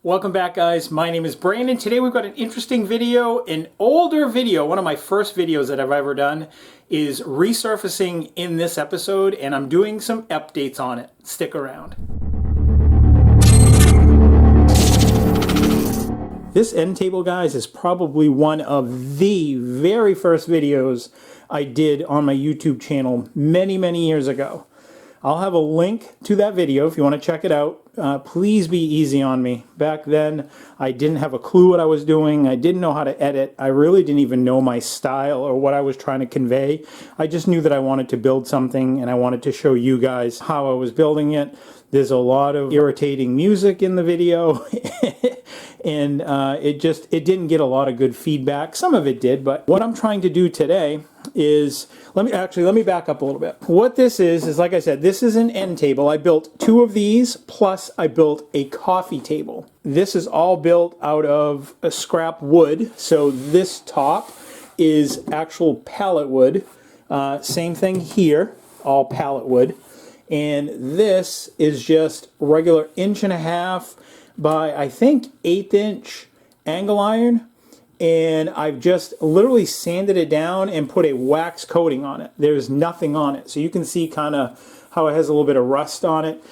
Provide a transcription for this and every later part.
Welcome back, guys. My name is Brandon. Today we've got an interesting video, an older video. One of my first videos that I've ever done is resurfacing in this episode, and I'm doing some updates on it. Stick around. This end table, guys, is probably one of the very first videos I did on my YouTube channel many years ago. I'll have a link to that video if you want to check it out. Please be easy on me. Back then, I didn't have a clue what I was doing. I didn't know how to edit. I really didn't even know my style or what I was trying to convey. I just knew that I wanted to build something and I wanted to show you guys how I was building it. There's a lot of irritating music in the video and it didn't get a lot of good feedback. Some of it did, but what I'm trying to do today is, let me back up a little bit. What this is like I said, this is an end table. I built two of these, plus I built a coffee table. This is all built out of a scrap wood. So this top is actual pallet wood. Same thing here, all pallet wood. And this is just regular 1.5 inch by, I think, 1/8 inch angle iron. And I've just literally sanded it down and put a wax coating on it. There's nothing on it. So you can see kind of how it has a little bit of rust on it.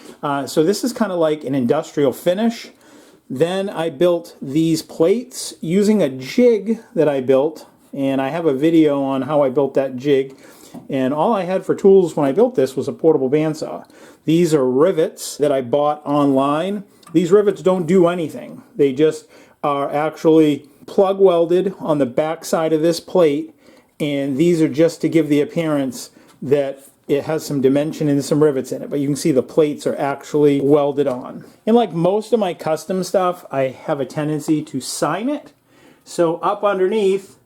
So this is kind of like an industrial finish. Then I built these plates using a jig that I built. And I have a video on how I built that jig. And all I had for tools when I built this was a portable bandsaw. These are rivets that I bought online. These rivets don't do anything. They just are actually plug welded on the back side of this plate, and these are just to give the appearance that it has some dimension and some rivets in it, but you can see the plates are actually welded on. And like most of my custom stuff, I have a tendency to sign it. So up underneath,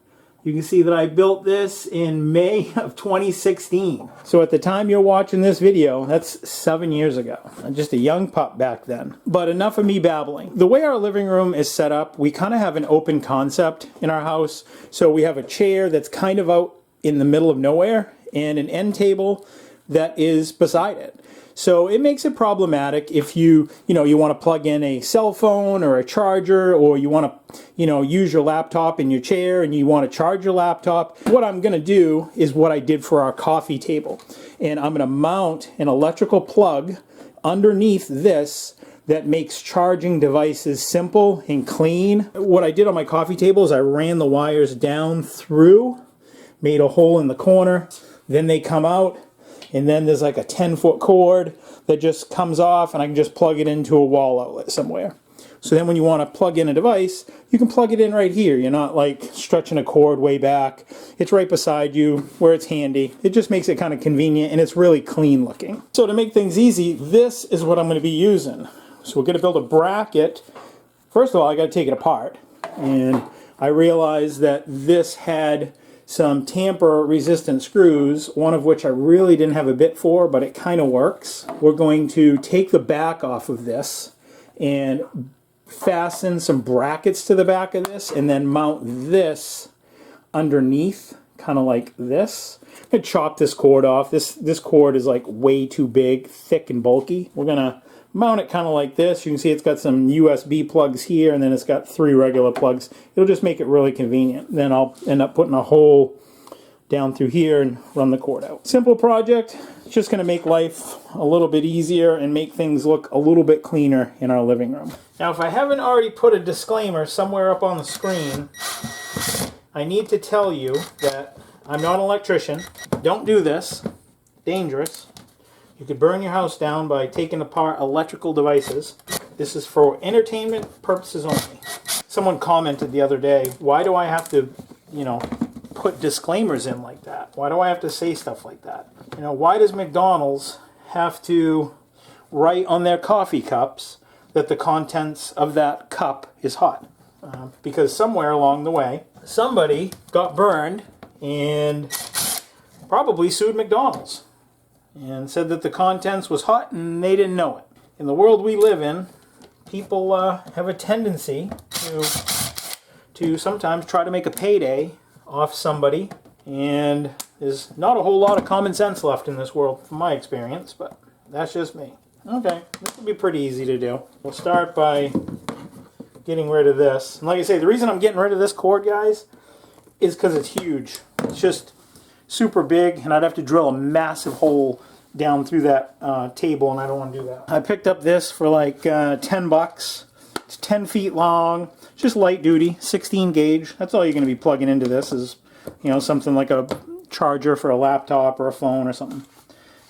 you can see that I built this in May of 2016. So at the time you're watching this video, that's 7 years ago. I'm just a young pup back then. But enough of me babbling. The way our living room is set up, we kind of have an open concept in our house. So we have a chair that's kind of out in the middle of nowhere and an end table that is beside it. So it makes it problematic if you want to plug in a cell phone or a charger, or you want to, use your laptop in your chair and you want to charge your laptop. What I'm going to do is what I did for our coffee table. And I'm going to mount an electrical plug underneath this that makes charging devices simple and clean. What I did on my coffee table is I ran the wires down through, made a hole in the corner, then they come out. And then there's like a 10-foot cord that just comes off, and I can just plug it into a wall outlet somewhere. So then when you want to plug in a device, you can plug it in right here. You're not like stretching a cord way back. It's right beside you where it's handy. It just makes it kind of convenient, and it's really clean looking. So to make things easy, this is what I'm going to be using. So we're going to build a bracket. First of all, I got to take it apart. And I realized that this had some tamper resistant screws, one of which I really didn't have a bit for, but it kind of works. We're going to take the back off of this and fasten some brackets to the back of this, and then mount this underneath, kind of like this. I'm going to chop this cord off. This cord is like way too big, thick and bulky. We're going to mount it kind of like this. You can see it's got some USB plugs here, and then it's got 3 regular plugs. It'll just make it really convenient. Then I'll end up putting a hole down through here and run the cord out. Simple project. It's just going to make life a little bit easier and make things look a little bit cleaner in our living room. Now, if I haven't already put a disclaimer somewhere up on the screen, I need to tell you that I'm not an electrician. Don't do this. Dangerous. You could burn your house down by taking apart electrical devices. This is for entertainment purposes only. Someone commented the other day, why do I have to, put disclaimers in like that? Why do I have to say stuff like that? Why does McDonald's have to write on their coffee cups that the contents of that cup is hot? Because somewhere along the way, somebody got burned and probably sued McDonald's and said that the contents was hot and they didn't know it. In the world we live in, people have a tendency to sometimes try to make a payday off somebody, and there's not a whole lot of common sense left in this world from my experience, but that's just me. Okay, this will be pretty easy to do. We'll start by getting rid of this. And like I say, the reason I'm getting rid of this cord, guys, is because it's huge. It's just super big, and I'd have to drill a massive hole down through that table, and I don't want to do that. I picked up this for like 10 bucks. It's 10 feet long, just light duty, 16 gauge. That's all you're going to be plugging into this is, you know, something like a charger for a laptop or a phone or something.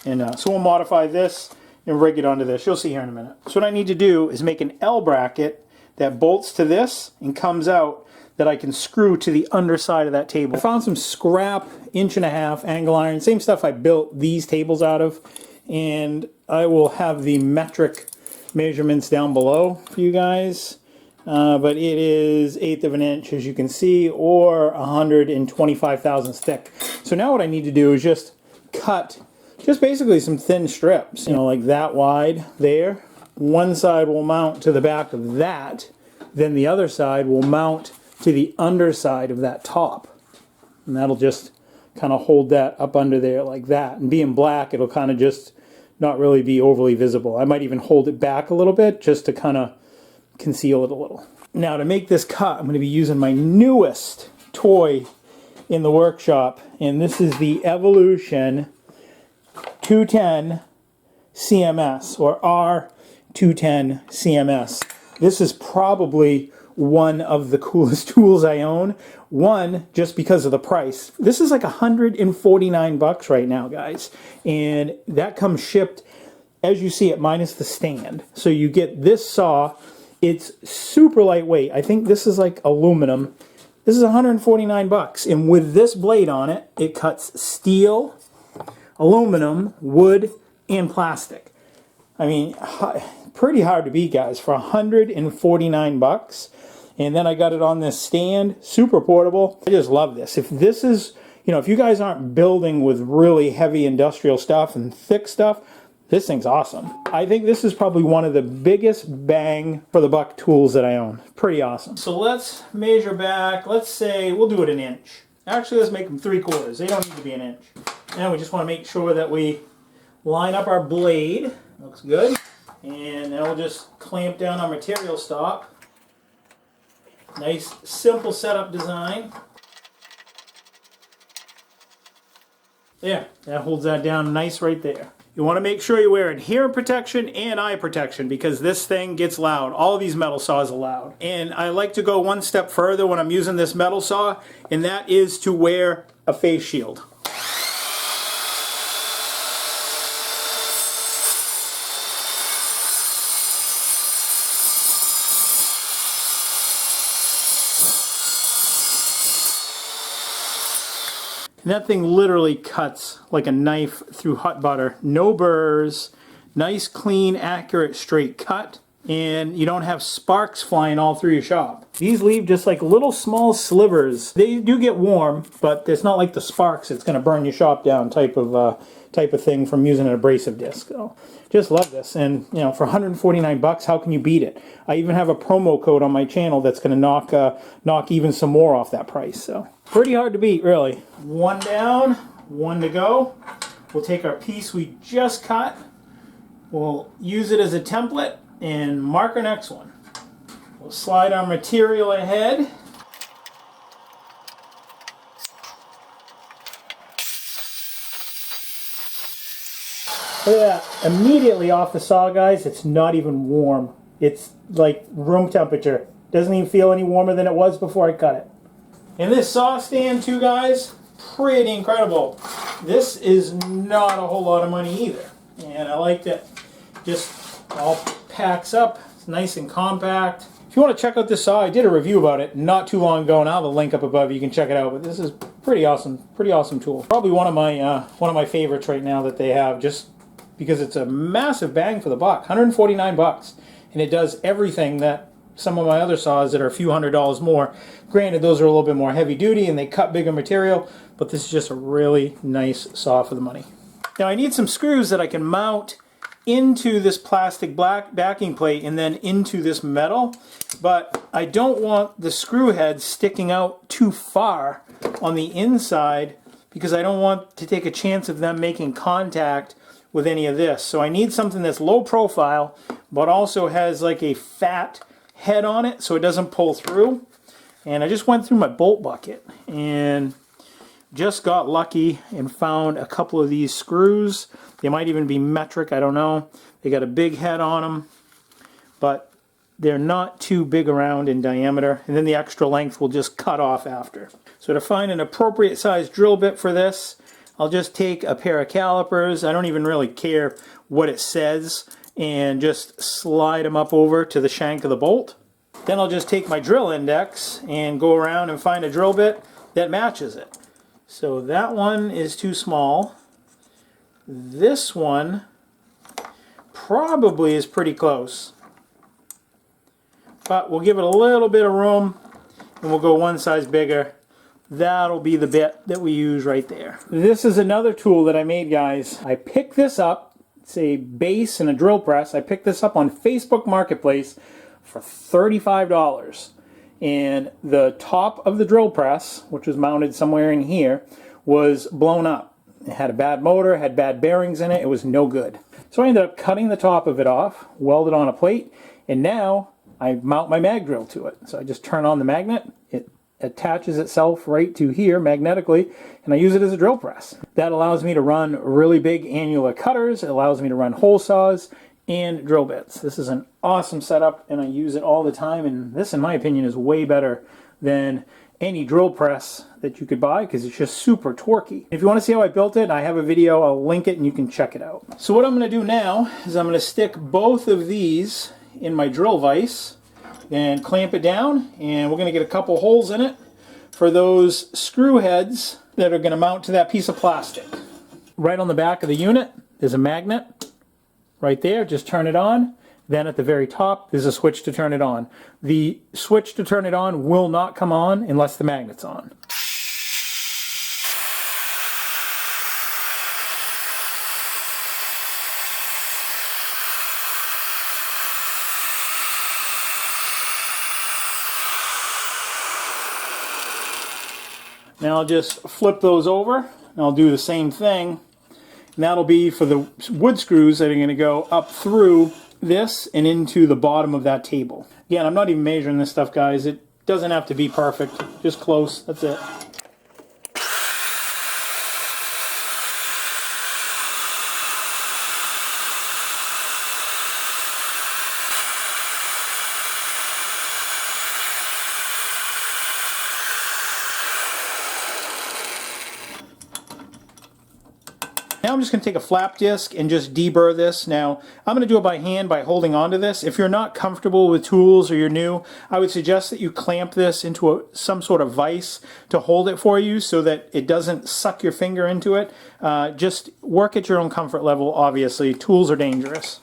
And so we'll modify this and rig it onto this. You'll see here in a minute. So what I need to do is make an L bracket that bolts to this and comes out that I can screw to the underside of that table. I found some scrap 1.5" angle iron, same stuff I built these tables out of, and I will have the metric measurements down below for you guys. But it is 1/8 of an inch, as you can see, or 125 thousandths thick. So now what I need to do is just cut just basically some thin strips, you know, like that wide there. One side will mount to the back of that, then the other side will mount to the underside of that top. And that'll just kind of hold that up under there like that. And being black, it'll kind of just not really be overly visible. I might even hold it back a little bit just to kind of conceal it a little. Now to make this cut, I'm going to be using my newest toy in the workshop, and this is the Evolution 210 CMS, or R210 CMS. This is probably one of the coolest tools I own. One, just because of the price. This is like 149 bucks right now, guys. And that comes shipped, as you see it, minus the stand. So you get this saw. It's super lightweight. I think this is like aluminum. This is 149 bucks. And with this blade on it, it cuts steel, aluminum, wood, and plastic. I mean, pretty hard to beat, guys, for 149 bucks. And then I got it on this stand, super portable. I just love this. If this is, you know, if you guys aren't building with really heavy industrial stuff and thick stuff, this thing's awesome. I think this is probably one of the biggest bang for the buck tools that I own. Pretty awesome. So let's measure back. Let's say we'll do it 1 inch. Actually, let's make them 3/4. They don't need to be 1 inch. And we just want to make sure that we line up our blade. Looks good. And then we'll just clamp down our material stop. Nice, simple setup design. There, that holds that down nice right there. You want to make sure you wear hearing protection and eye protection because this thing gets loud. All of these metal saws are loud. And I like to go one step further when I'm using this metal saw, and that is to wear a face shield. And that thing literally cuts like a knife through hot butter. No burrs, nice, clean, accurate, straight cut, and you don't have sparks flying all through your shop. These leave just like little small slivers. They do get warm, but it's not like the sparks it's going to burn your shop down type of thing from using an abrasive disc. So just love this, and you know, for 149 bucks, how can you beat it? I even have a promo code on my channel that's going to knock even some more off that price. So pretty hard to beat, really. One down, one to go. We'll take our piece we just cut. We'll use it as a template and mark our next one. We'll slide our material ahead. Look at that. Immediately off the saw, guys, it's not even warm. It's like room temperature. Doesn't even feel any warmer than it was before I cut it. And this saw stand too, guys, pretty incredible. This is not a whole lot of money either. And I like that just all packs up. It's nice and compact. If you want to check out this saw, I did a review about it not too long ago, and I'll have a link up above. You can check it out. But this is pretty awesome tool. Probably one of my favorites right now that they have, just because it's a massive bang for the buck. 149 bucks, and it does everything that some of my other saws that are a few $100s more. Granted, those are a little bit more heavy duty and they cut bigger material, but this is just a really nice saw for the money. Now I need some screws that I can mount into this plastic black backing plate and then into this metal, but I don't want the screw head sticking out too far on the inside because I don't want to take a chance of them making contact with any of this. So I need something that's low profile but also has like a fat head on it so it doesn't pull through. And I just went through my bolt bucket and just got lucky and found a couple of these screws. They might even be metric, I don't know. They got a big head on them, but they're not too big around in diameter, and then the extra length will just cut off after. So to find an appropriate size drill bit for this, I'll just take a pair of calipers. I don't even really care what it says, and just slide them up over to the shank of the bolt. Then I'll just take my drill index and go around and find a drill bit that matches it. So that one is too small. This one probably is pretty close. But we'll give it a little bit of room and we'll go one size bigger. That'll be the bit that we use right there. This is another tool that I made, guys. I picked this up. It's a base and a drill press. I picked this up on Facebook Marketplace for $35. And the top of the drill press, which was mounted somewhere in here, was blown up. It had a bad motor, had bad bearings in it. It was no good. So I ended up cutting the top of it off, welded on a plate, and now I mount my mag drill to it. So I just turn on the magnet, it attaches itself right to here magnetically, and I use it as a drill press. That allows me to run really big annular cutters, it allows me to run hole saws, and drill bits. This is an awesome setup, and I use it all the time, and this, in my opinion, is way better than any drill press that you could buy because it's just super torquey. If you want to see how I built it, I have a video, I'll link it and you can check it out. So what I'm going to do now is I'm going to stick both of these in my drill vise and clamp it down, and we're going to get a couple holes in it for those screw heads that are going to mount to that piece of plastic. Right on the back of the unit there's a magnet right there, just turn it on. Then at the very top there's a switch to turn it on. The switch to turn it on will not come on unless the magnet's on. Now I'll just flip those over and I'll do the same thing. And that'll be for the wood screws that are going to go up through this and into the bottom of that table. Again, I'm not even measuring this stuff, guys. It doesn't have to be perfect, just close, that's it. Now I'm just going to take a flap disc and just deburr this. Now I'm going to do it by hand by holding onto this. If you're not comfortable with tools or you're new, I would suggest that you clamp this into some sort of vise to hold it for you so that it doesn't suck your finger into it. Just work at your own comfort level, obviously. Tools are dangerous.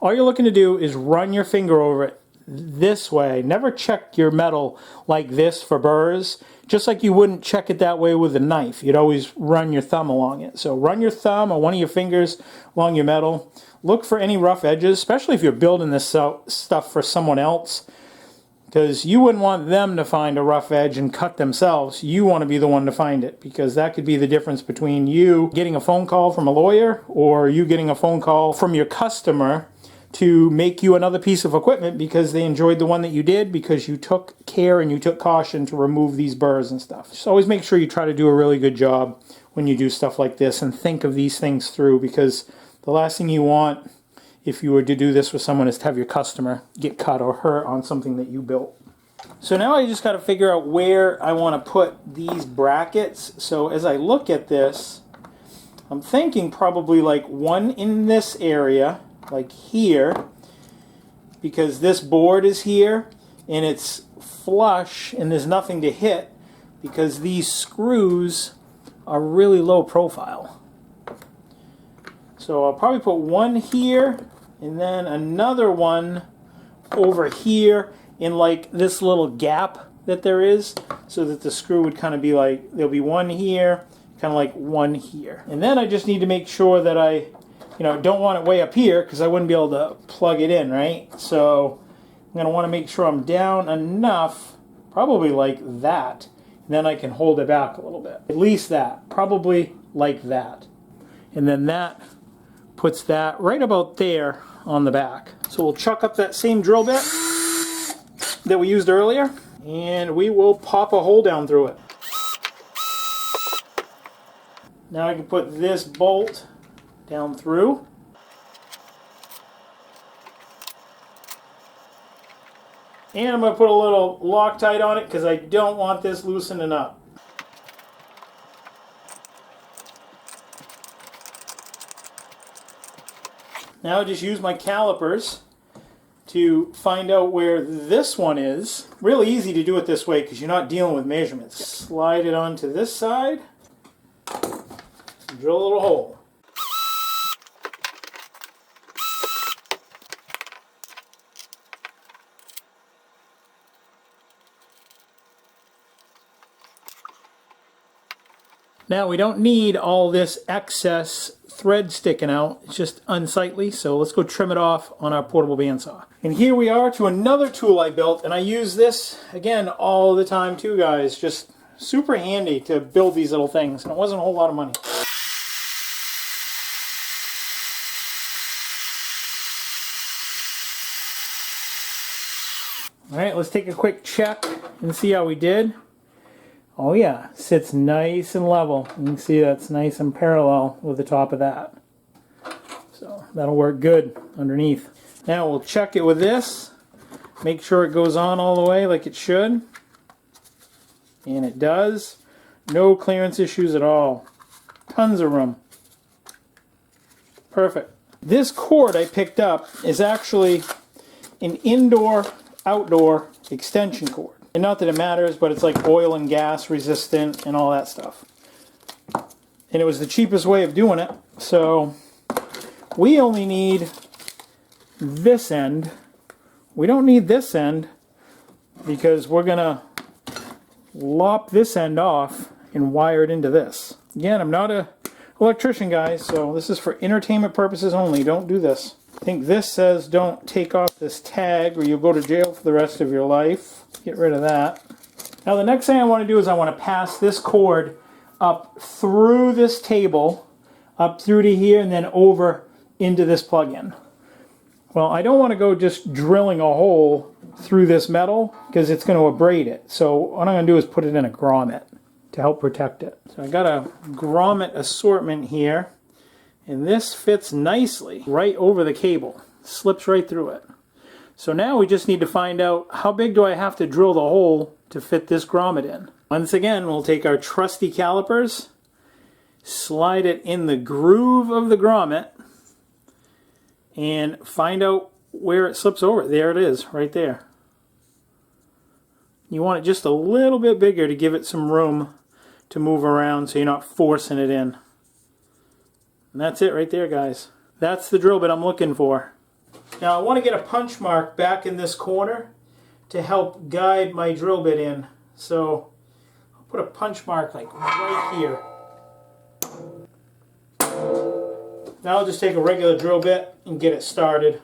All you're looking to do is run your finger over it this way. Never check your metal like this for burrs, just like you wouldn't check it that way with a knife. You'd always run your thumb along it. So run your thumb or one of your fingers along your metal. Look for any rough edges, especially if you're building this stuff for someone else, because you wouldn't want them to find a rough edge and cut themselves. You want to be the one to find it, because that could be the difference between you getting a phone call from a lawyer or you getting a phone call from your customer to make you another piece of equipment because they enjoyed the one that you did because you took care and you took caution to remove these burrs and stuff. So always make sure you try to do a really good job when you do stuff like this and think of these things through, because the last thing you want if you were to do this with someone is to have your customer get cut or hurt on something that you built. So now I just got to figure out where I want to put these brackets. So as I look at this, I'm thinking probably like one in this area, like here, because this board is here and it's flush and there's nothing to hit because these screws are really low profile. So I'll probably put one here and then another one over here in like this little gap that there is, so that the screw would kind of be like, there'll be one here, kind of like one here. And then I just need to make sure that I don't want it way up here because I wouldn't be able to plug it in, right? So I'm going to want to make sure I'm down enough, probably like that, then I can hold it back a little bit. At least that, probably like that. And then that puts that right about there on the back. So we'll chuck up that same drill bit that we used earlier, and we will pop a hole down through it. Now I can put this bolt down through. And I'm going to put a little Loctite on it because I don't want this loosening up. Now I just use my calipers to find out where this one is. Really easy to do it this way because you're not dealing with measurements. Slide it onto this side, drill a little hole. Now we don't need all this excess thread sticking out. It's just unsightly, so let's go trim it off on our portable bandsaw. And here we are to another tool I built, and I use this again all the time too, guys. Just super handy to build these little things, and it wasn't a whole lot of money. Alright, let's take a quick check and see how we did. Oh yeah, sits nice and level. You can see that's nice and parallel with the top of that. So that'll work good underneath. Now we'll check it with this. Make sure it goes on all the way like it should. And it does. No clearance issues at all. Tons of room. Perfect. This cord I picked up is actually an indoor-outdoor extension cord. And not that it matters, but it's like oil and gas resistant and all that stuff. And it was the cheapest way of doing it. So we only need this end. We don't need this end because we're going to lop this end off and wire it into this. Again, I'm not an electrician, guys, so this is for entertainment purposes only. Don't do this. I think this says don't take off this tag or you'll go to jail for the rest of your life. Get rid of that. Now the next thing I want to do is I want to pass this cord up through this table, up through to here, and then over into this plug-in. Well, I don't want to go just drilling a hole through this metal because it's going to abrade it. So what I'm going to do is put it in a grommet to help protect it. So I got a grommet assortment here, and this fits nicely right over the cable. Slips right through it. So now we just need to find out how big do I have to drill the hole to fit this grommet in. Once again, we'll take our trusty calipers, slide it in the groove of the grommet, and find out where it slips over. There it is, right there. You want it just a little bit bigger to give it some room to move around so you're not forcing it in. And that's it right there, guys. That's the drill bit I'm looking for. Now I want to get a punch mark back in this corner to help guide my drill bit in. So I'll put a punch mark like right here. Now I'll just take a regular drill bit and get it started.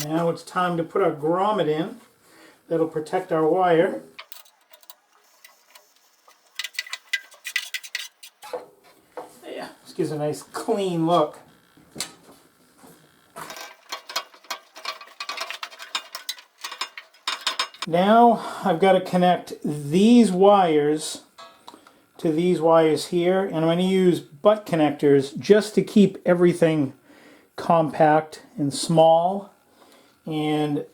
Now it's time to put our grommet in. That'll protect our wire. Yeah, just gives a nice clean look. Now I've got to connect these wires to these wires here, and I'm going to use butt connectors just to keep everything compact and small. And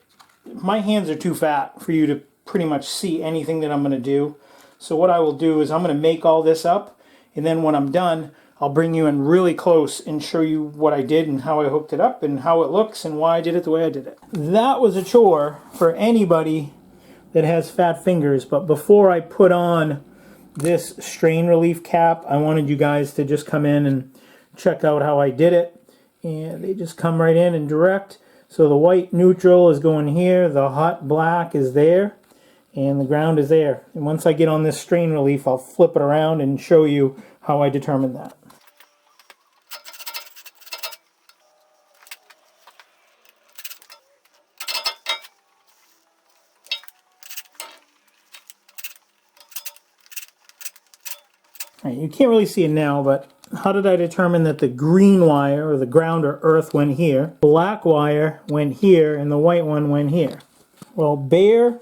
my hands are too fat for you to pretty much see anything that I'm going to do. So what I will do is I'm going to make all this up, and then when I'm done, I'll bring you in really close and show you what I did and how I hooked it up and how it looks and why I did it the way I did it. That was a chore for anybody that has fat fingers, but before I put on this strain relief cap, I wanted you guys to just come in and check out how I did it. And they just come right in and direct. So the white neutral is going here, the hot black is there, and the ground is there. And once I get on this strain relief, I'll flip it around and show you how I determine that. All right, you can't really see it now, but how did I determine that the green wire, or the ground or earth, went here, black wire went here, and the white one went here? Well, bare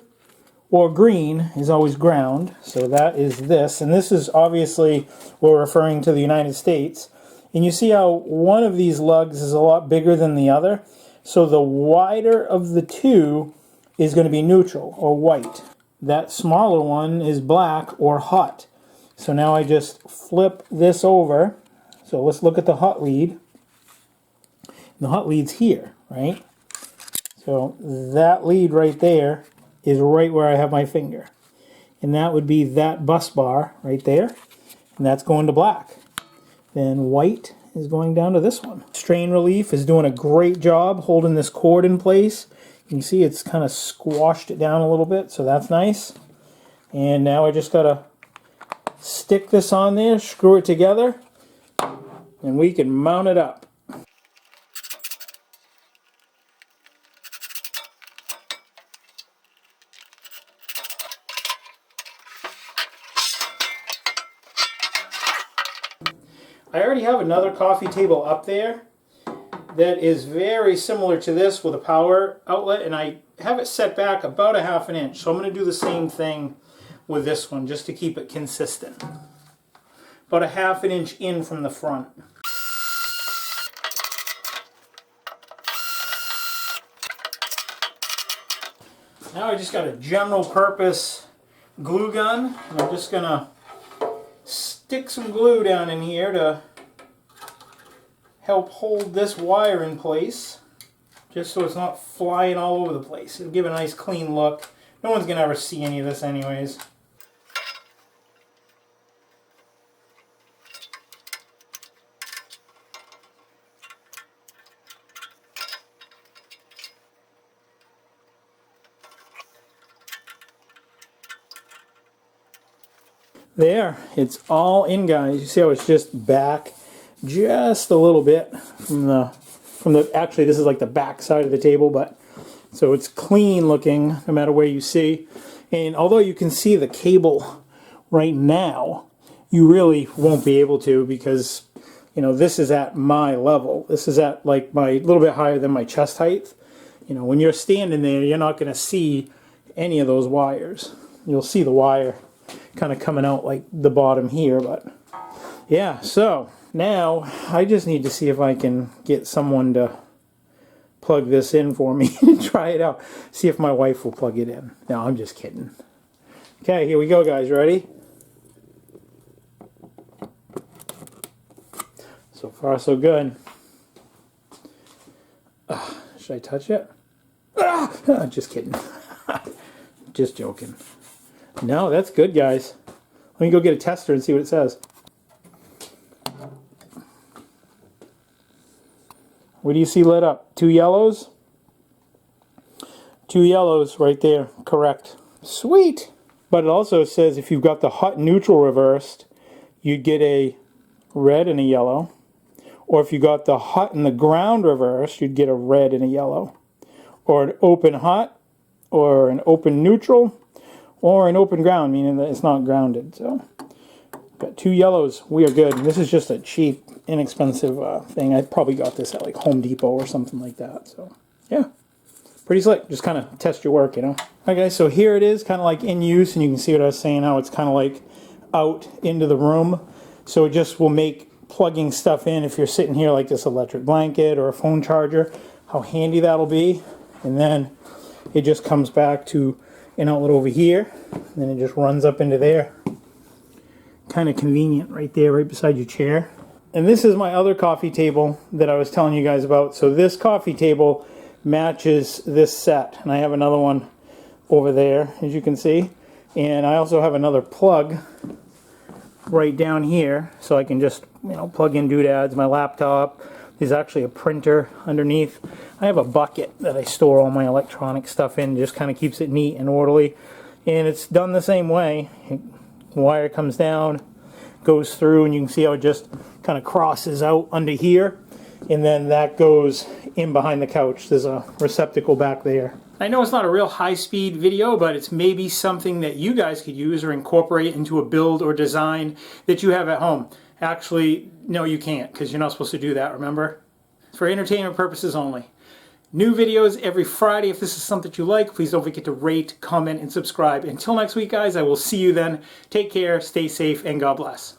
or green is always ground, so that is this. And this is obviously, we're referring to the United States. And you see how one of these lugs is a lot bigger than the other? So the wider of the two is going to be neutral or white. That smaller one is black or hot. So now I just flip this over. So let's look at the hot lead. The hot lead's here, right? So that lead right there is right where I have my finger. And that would be that bus bar right there. And that's going to black. Then white is going down to this one. Strain relief is doing a great job holding this cord in place. You can see it's kind of squashed it down a little bit, so that's nice. And now I just got to stick this on there, screw it together, and we can mount it up. I already have another coffee table up there that is very similar to this with a power outlet, and I have it set back about a ½ inch. So I'm going to do the same thing with this one just to keep it consistent. About a ½ inch in from the front. Now I just got a general purpose glue gun, and I'm just going to stick some glue down in here to help hold this wire in place, just so it's not flying all over the place. It'll give a nice clean look. No one's going to ever see any of this anyways. There, it's all in, guys. You see how it's just back just a little bit from the actually this is like the back side of the table, but so it's clean looking no matter where you see. And although you can see the cable right now, you really won't be able to, because you know this is at my level. This is at like my little bit higher than my chest height. You know, when you're standing there, you're not going to see any of those wires. You'll see the wire kind of coming out like the bottom here, but yeah. So now I just need to see if I can get someone to plug this in for me and try it out. See if my wife will plug it in. No, I'm just kidding. Okay, here we go, guys. Ready? So far, so good. Should I touch it? Just kidding. Just joking. No, that's good, guys. Let me go get a tester and see what it says. What do you see lit up? 2 yellows? 2 yellows right there. Correct. Sweet! But it also says if you've got the hot neutral reversed, you'd get a red and a yellow. Or if you got the hot and the ground reversed, you'd get a red and a yellow. Or an open hot, or an open neutral, or an open ground, meaning that it's not grounded. So, got 2 yellows. We are good. And this is just a cheap, inexpensive thing. I probably got this at like Home Depot or something like that. So, yeah. Pretty slick. Just kind of test your work, you know. Okay, so here it is, kind of like in use, and you can see what I was saying, how it's kind of like out into the room. So it just will make plugging stuff in if you're sitting here like this electric blanket or a phone charger, how handy that'll be. And then it just comes back to an outlet over here, and then it just runs up into there. Kind of convenient right there, right beside your chair. And this is my other coffee table that I was telling you guys about. So this coffee table matches this set, and I have another one over there, as you can see. And I also have another plug right down here, so I can just, you know, plug in doodads, my laptop. There's actually a printer underneath. I have a bucket that I store all my electronic stuff in. Just kind of keeps it neat and orderly. And it's done the same way. Wire comes down, goes through, and you can see how it just kind of crosses out under here, and then that goes in behind the couch. There's a receptacle back there. I know it's not a real high-speed video, but it's maybe something that you guys could use or incorporate into a build or design that you have at home. Actually, no, you can't, because you're not supposed to do that, remember? It's for entertainment purposes only. New videos every Friday. If this is something you like, please don't forget to rate, comment, and subscribe. Until next week, guys, I will see you then. Take care, stay safe, and God bless.